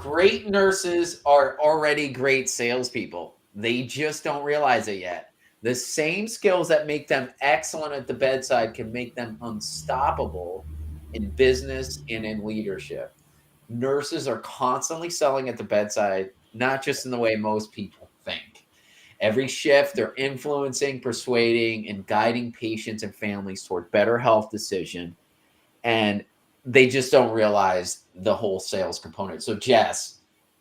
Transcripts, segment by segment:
Great nurses are already great salespeople. They just don't realize it yet. The same skills that make them excellent at the bedside can make them unstoppable in business and in leadership. Nurses are constantly selling at the bedside, not just in the way most people think. Every shift, they're influencing, persuading, and guiding patients and families toward better health decision. And they just don't realize the whole sales component. So, Jess,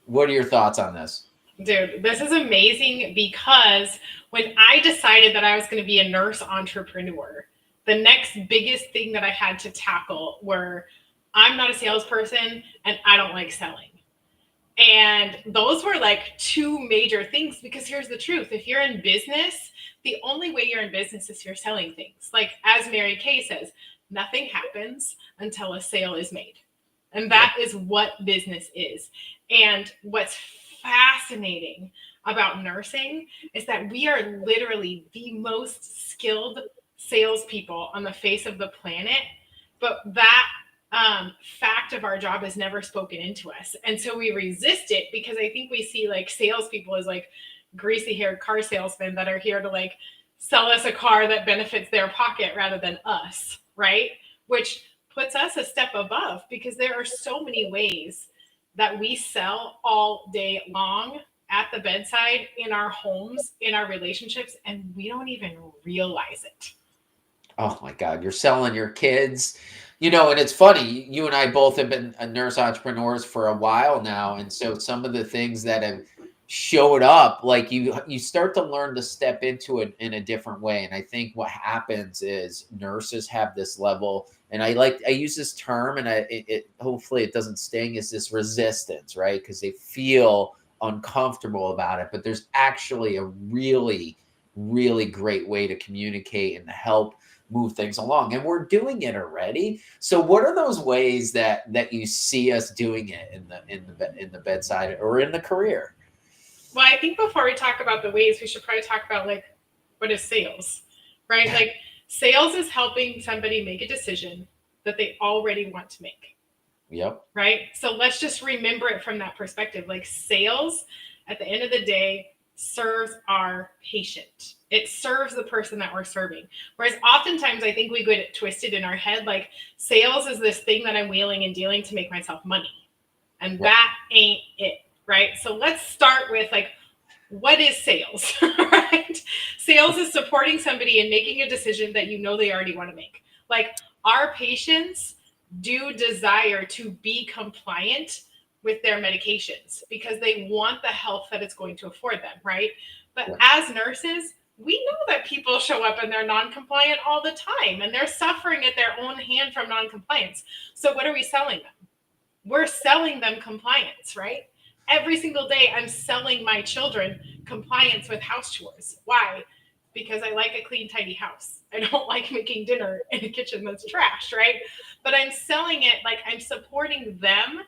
what are your thoughts on this? Dude, this is amazing because when I decided that I was going to be a nurse entrepreneur, the next biggest thing that I had to tackle were I'm not a salesperson and I don't like selling. And those were like two major things because here's the truth. If you're in business, the only way you're in business is you're selling things. Like as Mary Kay says, nothing happens until a sale is made. And Yep. that is what business is. And what's fascinating about nursing is that we are literally the most skilled salespeople on the face of the planet. But that fact of our job is never spoken into us. And so we resist it because I think we see like salespeople as like greasy haired car salesmen that are here to like sell us a car that benefits their pocket rather than us, right? Which puts us a step above because there are so many ways that we sell all day long at the bedside, in our homes, in our relationships, and we don't even realize it. Oh my God, you're selling your kids. And it's funny, you and I both have been nurse entrepreneurs for a while now. And so some of the things that have showed up, like you start to learn to step into it in a different way. And I think what happens is nurses have this level, and I use this term, and it hopefully it doesn't sting, is this resistance, right? Because they feel uncomfortable about it. But there's actually a really, really great way to communicate and to help move things along, and we're doing it already. So what are those ways that you see us doing it in the bedside or in the career? Well, I think before we talk about the ways, we should probably talk about like what is sales, right? Like sales is helping somebody make a decision that they already want to make, Yep. right? So let's just remember it from that perspective. Like sales, at the end of the day, serves our patient. It serves the person that we're serving. Whereas oftentimes I think we get it twisted in our head, like sales is this thing that I'm wheeling and dealing to make myself money. And Yep. that ain't it, right? So let's start with like, what is sales, right? Sales is supporting somebody in making a decision that you know they already want to make. Like our patients do desire to be compliant with their medications because they want the health that it's going to afford them, right? But Yep. as nurses, we know that people show up and they're non-compliant all the time and they're suffering at their own hand from non-compliance. So what are we selling them? We're selling them compliance, right? Every single day, I'm selling my children compliance with house chores. Why? Because I like a clean, tidy house. I don't like making dinner in a kitchen that's trash, right? But I'm selling it like I'm supporting them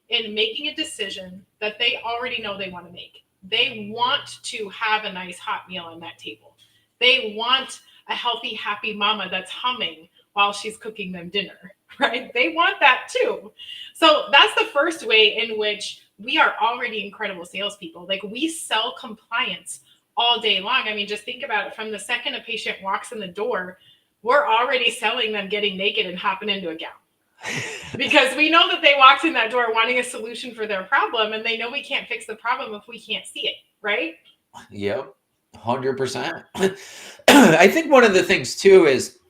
in making a decision that they already know they want to make. They want to have a nice hot meal on that table. They want a healthy, happy mama that's humming while she's cooking them dinner, right? They want that too. So that's the first way in which we are already incredible salespeople. Like we sell compliance all day long. I mean, just think about it. From the second a patient walks in the door, we're already selling them getting naked and hopping into a gown because we know that they walked in that door wanting a solution for their problem, and they know we can't fix the problem if we can't see it, right? Yep. 100%. I think one of the things too is,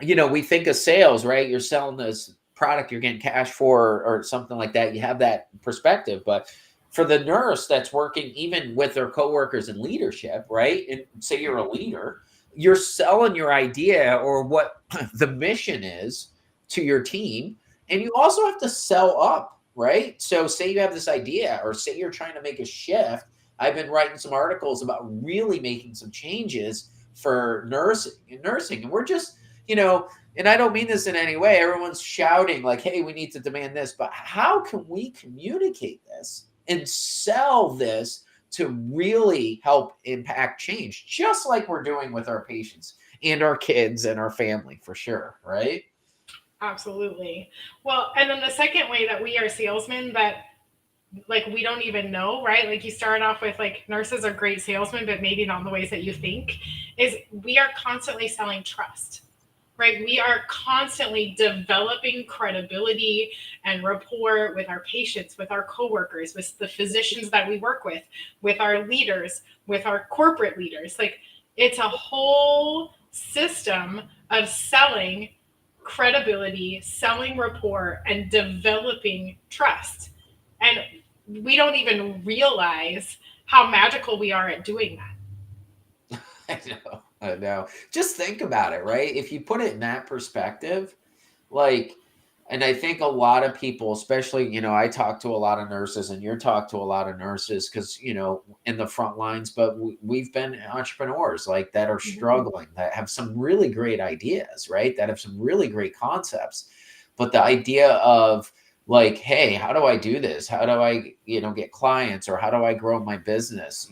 we think of sales, right? You're selling this product, you're getting cash for, or something like that. You have that perspective. But for the nurse that's working even with their coworkers in leadership, right? And say you're a leader, you're selling your idea or what the mission is to your team. And you also have to sell up, right? So say you have this idea, or say you're trying to make a shift. I've been writing some articles about really making some changes for nursing. And we're just, and I don't mean this in any way. Everyone's shouting like, hey, we need to demand this. But how can we communicate this and sell this to really help impact change, just like we're doing with our patients and our kids and our family, for sure, right? Absolutely. Well, and then the second way that we are salesmen that like we don't even know, right? Like you started off with like nurses are great salesmen, but maybe not in the ways that you think. Is we are constantly selling trust, right? We are constantly developing credibility and rapport with our patients, with our coworkers, with the physicians that we work with our leaders, with our corporate leaders. Like it's a whole system of selling credibility, selling rapport, and developing trust. And we don't even realize how magical we are at doing that. I know. I know. Just think about it, right? If you put it in that perspective, like, and I think a lot of people, especially, I talk to a lot of nurses and you're talk to a lot of nurses because, in the front lines, but we've been entrepreneurs like that are Mhm. struggling, that have some really great ideas, right? That have some really great concepts. But the idea of like, hey, how do I do this? How do I, get clients, or how do I grow my business?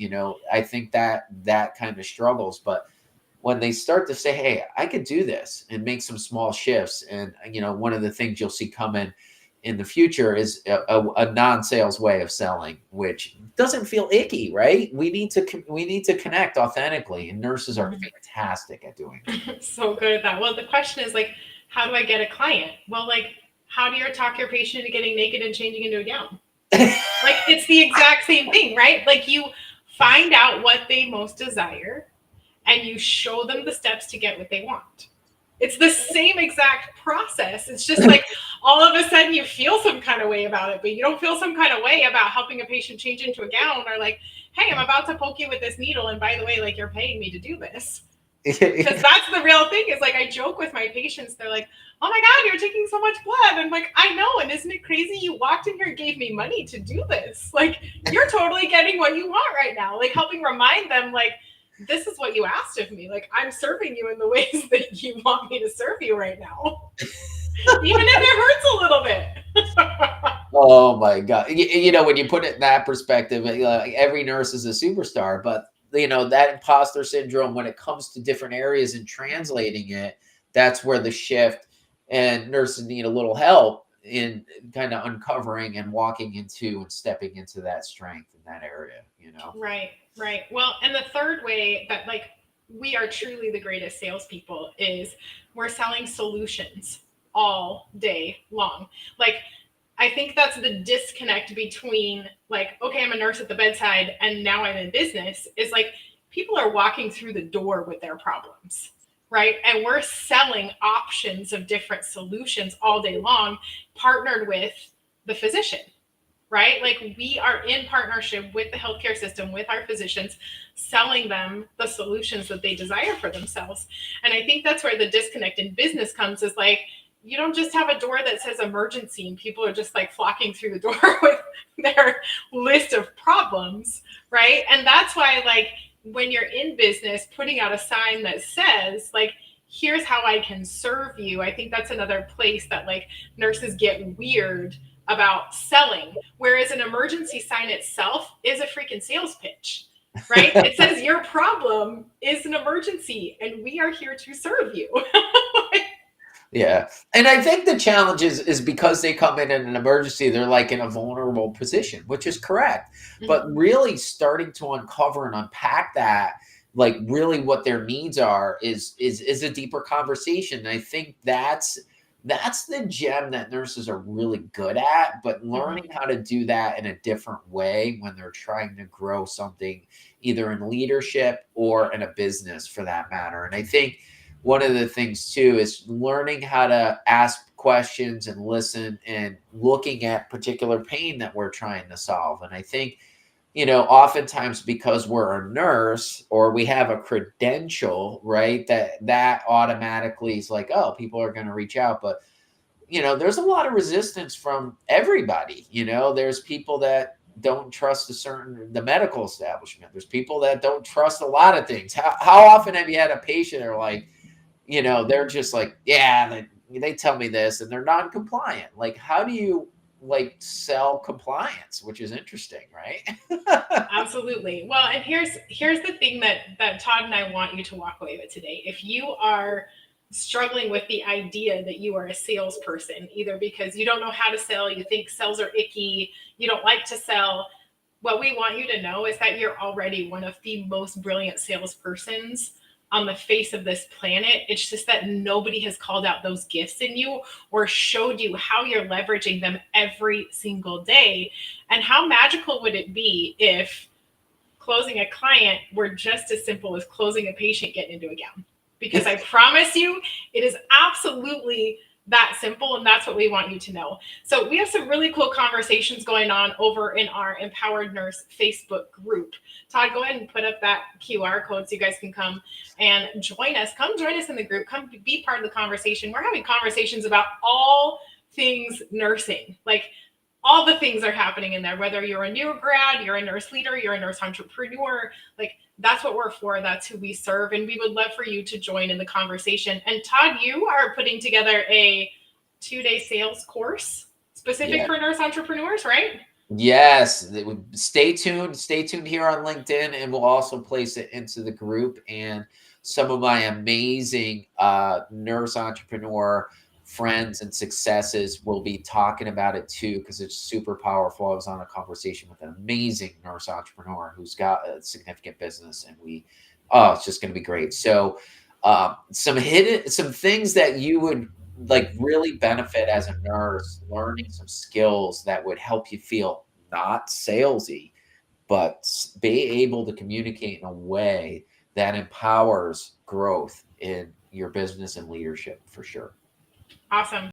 I think that kind of struggles. But when they start to say, hey, I could do this and make some small shifts. And, one of the things you'll see coming in the future is a non-sales way of selling, which doesn't feel icky, right? We need to connect authentically, and nurses are Mhm. fantastic at doing So good at that. Well, the question is like, how do I get a client? Well, like, how do you talk your patient into getting naked and changing into a gown? that. Like, it's the exact same thing, right? Like, you find out what they most desire and you show them the steps to get what they want. It's the same exact process. It's just like all of a sudden you feel some kind of way about it, but you don't feel some kind of way about helping a patient change into a gown or like, hey, I'm about to poke you with this needle. And by the way, like, you're paying me to do this. Because that's the real thing. Is like I joke with my patients. They're like, "Oh my god, you're taking so much blood." I'm like, "I know, and isn't it crazy? You walked in here and gave me money to do this. Like, you're totally getting what you want right now. Like, helping remind them, like, this is what you asked of me. Like, I'm serving you in the ways that you want me to serve you right now, even if it hurts a little bit." Oh my God. When you put it in that perspective, like every nurse is a superstar, but that imposter syndrome, when it comes to different areas and translating it, that's where the shift, and nurses need a little help in kind of uncovering and walking into and stepping into that strength in that area. Right, right. Well, and the third way that like we are truly the greatest salespeople is we're selling solutions all day long. Like I think that's the disconnect between like, okay, I'm a nurse at the bedside and now I'm in business is like people are walking through the door with their problems, right? And we're selling options of different solutions all day long, partnered with the physician, right? Like we are in partnership with the healthcare system, with our physicians, selling them the solutions that they desire for themselves. And I think that's where the disconnect in business comes is like, you don't just have a door that says emergency and people are just like flocking through the door with their list of problems, right? And that's why, like, when you're in business, putting out a sign that says, like, here's how I can serve you. I think that's another place that like nurses get weird about selling. Whereas an emergency sign itself is a freaking sales pitch, right? It says your problem is an emergency and we are here to serve you. Yeah. And I think the challenge is because they come in an emergency, they're like in a vulnerable position, which is correct. But Mhm. really starting to uncover and unpack that, like really what their needs are is a deeper conversation. And I think that's the gem that nurses are really good at, but Mhm. learning how to do that in a different way when they're trying to grow something either in leadership or in a business for that matter. And I think one of the things too is learning how to ask questions and listen and looking at particular pain that we're trying to solve. And I think, oftentimes because we're a nurse or we have a credential, right, that automatically is like, oh, people are going to reach out. But there's a lot of resistance from everybody. There's people that don't trust the medical establishment. There's people that don't trust a lot of things. How often have you had a patient or like, they're just like, yeah, they tell me this and they're non-compliant. Like, how do you like sell compliance, which is interesting, right? Absolutely. Well, and here's the thing that Todd and I want you to walk away with today. If you are struggling with the idea that you are a salesperson, either because you don't know how to sell, you think sales are icky, you don't like to sell. What we want you to know is that you're already one of the most brilliant salespersons on the face of this planet. It's just that nobody has called out those gifts in you or showed you how you're leveraging them every single day. And how magical would it be if closing a client were just as simple as closing a patient getting into a gown? Because I promise you, it is absolutely that simple. And that's what we want you to know. So we have some really cool conversations going on over in our Empowered Nurse Facebook group. Todd, go ahead and put up that QR code so you guys can come and join us. Come join us in the group. Come be part of the conversation. We're having conversations about all things nursing. Like, all the things are happening in there, whether you're a new grad, you're a nurse leader, you're a nurse entrepreneur. Like, that's what we're for. That's who we serve. And we would love for you to join in the conversation. And Todd, you are putting together a 2-day sales course specific for nurse entrepreneurs, right? Yes. Stay tuned. Stay tuned here on LinkedIn, and we'll also place it into the group. And some of my amazing nurse entrepreneur friends and successes will be talking about it too, because it's super powerful. I was on a conversation with an amazing nurse entrepreneur who's got a significant business, and it's just going to be great. So some things that you would like really benefit as a nurse, learning some skills that would help you feel not salesy, but be able to communicate in a way that empowers growth in your business and leadership for sure. Awesome.